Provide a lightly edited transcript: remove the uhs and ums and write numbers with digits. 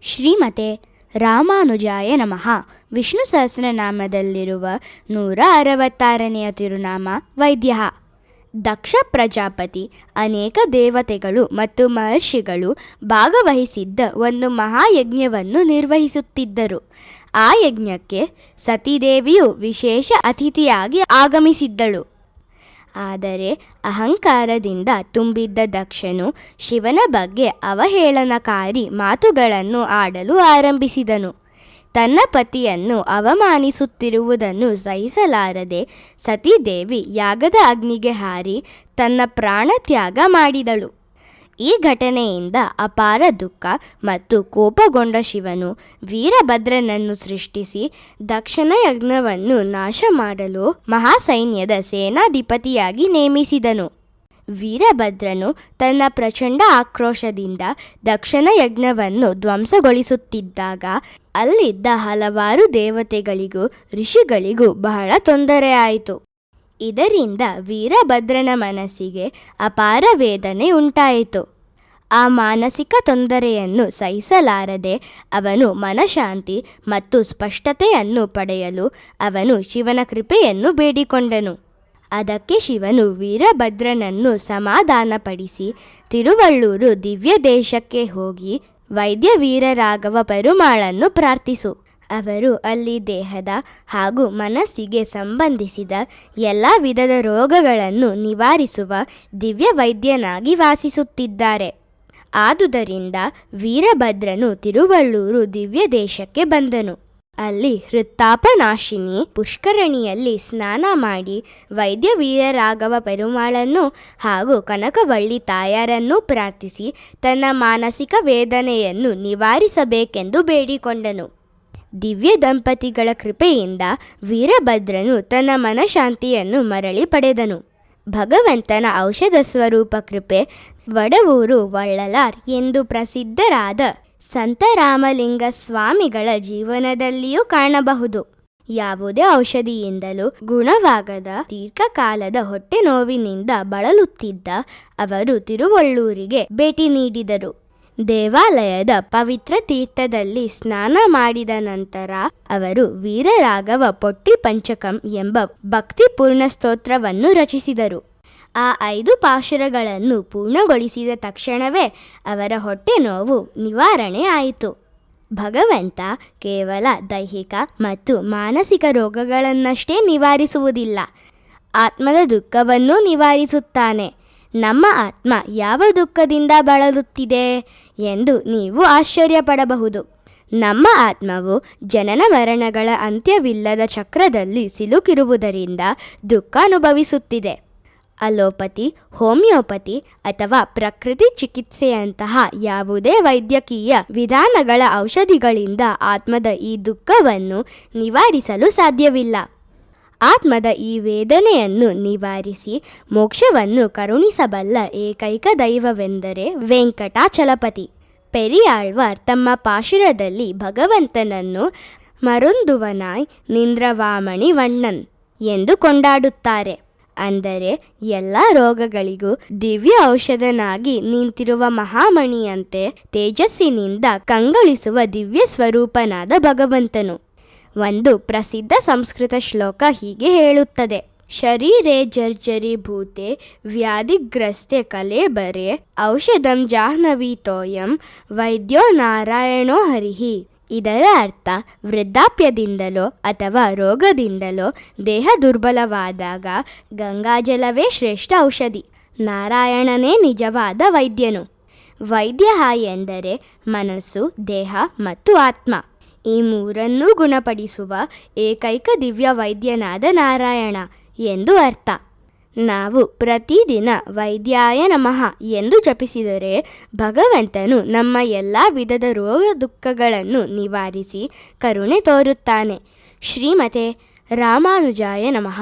ಶ್ರೀಮತೆ ರಾಮಾನುಜಾಯ ನಮಃ. ವಿಷ್ಣು ಸಹಸ್ರನಾಮದಲ್ಲಿರುವ 166ನೆಯ ತಿರುನಾಮ ವೈದ್ಯ. ದಕ್ಷ ಪ್ರಜಾಪತಿ ಅನೇಕ ದೇವತೆಗಳು ಮತ್ತು ಮಹರ್ಷಿಗಳು ಭಾಗವಹಿಸಿದ್ದ ಒಂದು ಮಹಾಯಜ್ಞವನ್ನು ನಿರ್ವಹಿಸುತ್ತಿದ್ದರು. ಆ ಯಜ್ಞಕ್ಕೆ ಸತೀದೇವಿಯು ವಿಶೇಷ ಅತಿಥಿಯಾಗಿ ಆಗಮಿಸಿದ್ದಳು. ಆದರೆ ಅಹಂಕಾರದಿಂದ ತುಂಬಿದ್ದ ದಕ್ಷನು ಶಿವನ ಬಗ್ಗೆ ಅವಹೇಳನಕಾರಿ ಮಾತುಗಳನ್ನು ಆಡಲು ಆರಂಭಿಸಿದನು. ತನ್ನ ಪತಿಯನ್ನು ಅವಮಾನಿಸುತ್ತಿರುವುದನ್ನು ಸಹಿಸಲಾರದೆ ಸತೀದೇವಿ ಯಾಗದ ಅಗ್ನಿಗೆ ಹಾರಿ ತನ್ನ ಪ್ರಾಣ ತ್ಯಾಗ ಮಾಡಿದಳು. ಈ ಘಟನೆಯಿಂದ ಅಪಾರ ದುಃಖ ಮತ್ತು ಕೋಪಗೊಂಡ ಶಿವನು ವೀರಭದ್ರನನ್ನು ಸೃಷ್ಟಿಸಿ ದಕ್ಷನ ಯಜ್ಞವನ್ನು ನಾಶ ಮಾಡಲು ಮಹಾಸೈನ್ಯದ ಸೇನಾಧಿಪತಿಯಾಗಿ ನೇಮಿಸಿದನು. ವೀರಭದ್ರನು ತನ್ನ ಪ್ರಚಂಡ ಆಕ್ರೋಶದಿಂದ ದಕ್ಷನ ಯಜ್ಞವನ್ನು ಧ್ವಂಸಗೊಳಿಸುತ್ತಿದ್ದಾಗ ಅಲ್ಲಿದ್ದ ಹಲವಾರು ದೇವತೆಗಳಿಗೂ ಋಷಿಗಳಿಗೂ ಬಹಳ ತೊಂದರೆಯಾಯಿತು. ಇದರಿಂದ ವೀರಭದ್ರನ ಮನಸ್ಸಿಗೆ ಅಪಾರ ವೇದನೆ ಉಂಟಾಯಿತು. ಆ ಮಾನಸಿಕ ತೊಂದರೆಯನ್ನು ಸಹಿಸಲಾರದೆ ಅವನು ಮನಃಶಾಂತಿ ಮತ್ತು ಸ್ಪಷ್ಟತೆಯನ್ನು ಪಡೆಯಲು ಅವನು ಶಿವನ ಕೃಪೆಯನ್ನು ಬೇಡಿಕೊಂಡನು. ಅದಕ್ಕೆ ಶಿವನು ವೀರಭದ್ರನನ್ನು ಸಮಾಧಾನಪಡಿಸಿ ತಿರುವಳ್ಳೂರು ದಿವ್ಯ ದೇಶಕ್ಕೆ ಹೋಗಿ ವೈದ್ಯ ವೀರರಾಘವ ಪೆರುಮಾಳನ್ನು ಪ್ರಾರ್ಥಿಸು. ಅವರು ಅಲ್ಲಿ ದೇಹದ ಹಾಗೂ ಮನಸ್ಸಿಗೆ ಸಂಬಂಧಿಸಿದ ಎಲ್ಲ ವಿಧದ ರೋಗಗಳನ್ನು ನಿವಾರಿಸುವ ದಿವ್ಯ ವೈದ್ಯನಾಗಿ ವಾಸಿಸುತ್ತಿದ್ದಾರೆ. ಆದುದರಿಂದ ವೀರಭದ್ರನು ತಿರುವಳ್ಳೂರು ದಿವ್ಯ ದೇಶಕ್ಕೆ ಬಂದನು. ಅಲ್ಲಿ ಹೃತ್ತಾಪನಾಶಿನಿ ಪುಷ್ಕರಣಿಯಲ್ಲಿ ಸ್ನಾನ ಮಾಡಿ ವೈದ್ಯ ವೀರರಾಘವ ಪೆರುಮಾಳನ್ನು ಹಾಗೂ ಕನಕವಳ್ಳಿ ತಾಯಾರನ್ನು ಪ್ರಾರ್ಥಿಸಿ ತನ್ನ ಮಾನಸಿಕ ವೇದನೆಯನ್ನು ನಿವಾರಿಸಬೇಕೆಂದು ಬೇಡಿಕೊಂಡನು. ದಿವ್ಯ ದಂಪತಿಗಳ ಕೃಪೆಯಿಂದ ವೀರಭದ್ರನು ತನ್ನ ಮನಃಶಾಂತಿಯನ್ನು ಮರಳಿ ಪಡೆದನು. ಭಗವಂತನ ಔಷಧ ಸ್ವರೂಪ ಕೃಪೆ ವಡವೂರು ವಳ್ಳಲಾರ್ ಎಂದು ಪ್ರಸಿದ್ಧರಾದ ಸಂತ ರಾಮಲಿಂಗ ಸ್ವಾಮಿಗಳ ಜೀವನದಲ್ಲಿಯೂ ಕಾಣಬಹುದು. ಯಾವುದೇ ಔಷಧಿಯಿಂದಲೂ ಗುಣವಾಗದ ದೀರ್ಘಕಾಲದ ಹೊಟ್ಟೆ ನೋವಿನಿಂದ ಬಳಲುತ್ತಿದ್ದ ಅವರು ತಿರುವಳ್ಳೂರಿಗೆ ಭೇಟಿ ನೀಡಿದರು. ದೇವಾಲಯದ ಪವಿತ್ರ ತೀರ್ಥದಲ್ಲಿ ಸ್ನಾನ ಮಾಡಿದ ನಂತರ ಅವರು ವೀರರಾಘವ ಪೊಟ್ಟಿ ಪಂಚಕಂ ಎಂಬ ಭಕ್ತಿಪೂರ್ಣ ಸ್ತೋತ್ರವನ್ನು ರಚಿಸಿದರು. ಆ 5 ಪಾಶುರಗಳನ್ನು ಪೂರ್ಣಗೊಳಿಸಿದ ತಕ್ಷಣವೇ ಅವರ ಹೊಟ್ಟೆ ನೋವು ನಿವಾರಣೆ ಆಯಿತು. ಭಗವಂತ ಕೇವಲ ದೈಹಿಕ ಮತ್ತು ಮಾನಸಿಕ ರೋಗಗಳನ್ನಷ್ಟೇ ನಿವಾರಿಸುವುದಿಲ್ಲ, ಆತ್ಮದ ದುಃಖವನ್ನೂ ನಿವಾರಿಸುತ್ತಾನೆ. ನಮ್ಮ ಆತ್ಮ ಯಾವ ದುಃಖದಿಂದ ಬಳಲುತ್ತಿದೆ ಎಂದು ನೀವು ಆಶ್ಚರ್ಯಪಡಬಹುದು. ನಮ್ಮ ಆತ್ಮವು ಜನನ ಮರಣಗಳ ಅಂತ್ಯವಿಲ್ಲದ ಚಕ್ರದಲ್ಲಿ ಸಿಲುಕಿರುವುದರಿಂದ ದುಃಖ ಅನುಭವಿಸುತ್ತಿದೆ. ಅಲೋಪತಿ, ಹೋಮಿಯೋಪತಿ ಅಥವಾ ಪ್ರಕೃತಿ ಚಿಕಿತ್ಸೆಯಂತಹ ಯಾವುದೇ ವೈದ್ಯಕೀಯ ವಿಧಾನಗಳ ಔಷಧಿಗಳಿಂದ ಆತ್ಮದ ಈ ದುಃಖವನ್ನು ನಿವಾರಿಸಲು ಸಾಧ್ಯವಿಲ್ಲ. ಆತ್ಮದ ಈ ವೇದನೆಯನ್ನು ನಿವಾರಿಸಿ ಮೋಕ್ಷವನ್ನು ಕರುಣಿಸಬಲ್ಲ ಏಕೈಕ ದೈವವೆಂದರೆ ವೆಂಕಟಾಚಲಪತಿ. ಪೆರಿಯಾಳ್ವಾರ್ ತಮ್ಮ ಪಾಶುರದಲ್ಲಿ ಭಗವಂತನನ್ನು ಮರುಂದುವನಾಯ್ ನಿಂದ್ರವಾಮಣಿ ವಣ್ಣನ್ ಎಂದು ಕೊಂಡಾಡುತ್ತಾರೆ. ಅಂದರೆ ಎಲ್ಲ ರೋಗಗಳಿಗೂ ದಿವ್ಯ ಔಷಧನಾಗಿ ನಿಂತಿರುವ ಮಹಾಮಣಿಯಂತೆ ತೇಜಸ್ಸಿನಿಂದ ಕಂಗೊಳಿಸುವ ದಿವ್ಯ ಸ್ವರೂಪನಾದ ಭಗವಂತನು. ಒಂದು ಪ್ರಸಿದ್ಧ ಸಂಸ್ಕೃತ ಶ್ಲೋಕ ಹೀಗೆ ಹೇಳುತ್ತದೆ: ಶರೀರೇ ಜರ್ಜರಿ ಭೂತೆ ವ್ಯಾಧಿಗ್ರಸ್ತೆ ಕಲೇಬರೆ ಔಷಧಂ ಜಾಹ್ನವೀತೋಯಂ ವೈದ್ಯೋ ನಾರಾಯಣೋ ಹರಿಹಿ. ಇದರ ಅರ್ಥ, ವೃದ್ಧಾಪ್ಯದಿಂದಲೋ ಅಥವಾ ರೋಗದಿಂದಲೋ ದೇಹ ದುರ್ಬಲವಾದಾಗ ಗಂಗಾಜಲವೇ ಶ್ರೇಷ್ಠ ಔಷಧಿ, ನಾರಾಯಣನೇ ನಿಜವಾದ ವೈದ್ಯನು. ವೈದ್ಯ ಎಂದರೆ ಮನಸ್ಸು, ದೇಹ ಮತ್ತು ಆತ್ಮ ಈ ಮೂರನ್ನೂ ಗುಣಪಡಿಸುವ ಏಕೈಕ ದಿವ್ಯ ವೈದ್ಯನಾದ ನಾರಾಯಣ ಎಂದು ಅರ್ಥ. ನಾವು ಪ್ರತಿದಿನ ವೈದ್ಯಾಯ ನಮಃ ಎಂದು ಜಪಿಸಿದರೆ ಭಗವಂತನು ನಮ್ಮ ಎಲ್ಲ ವಿಧದ ರೋಗ ದುಃಖಗಳನ್ನು ನಿವಾರಿಸಿ ಕರುಣೆ ತೋರುತ್ತಾನೆ. ಶ್ರೀಮತೆ ರಾಮಾನುಜಾಯ ನಮಃ.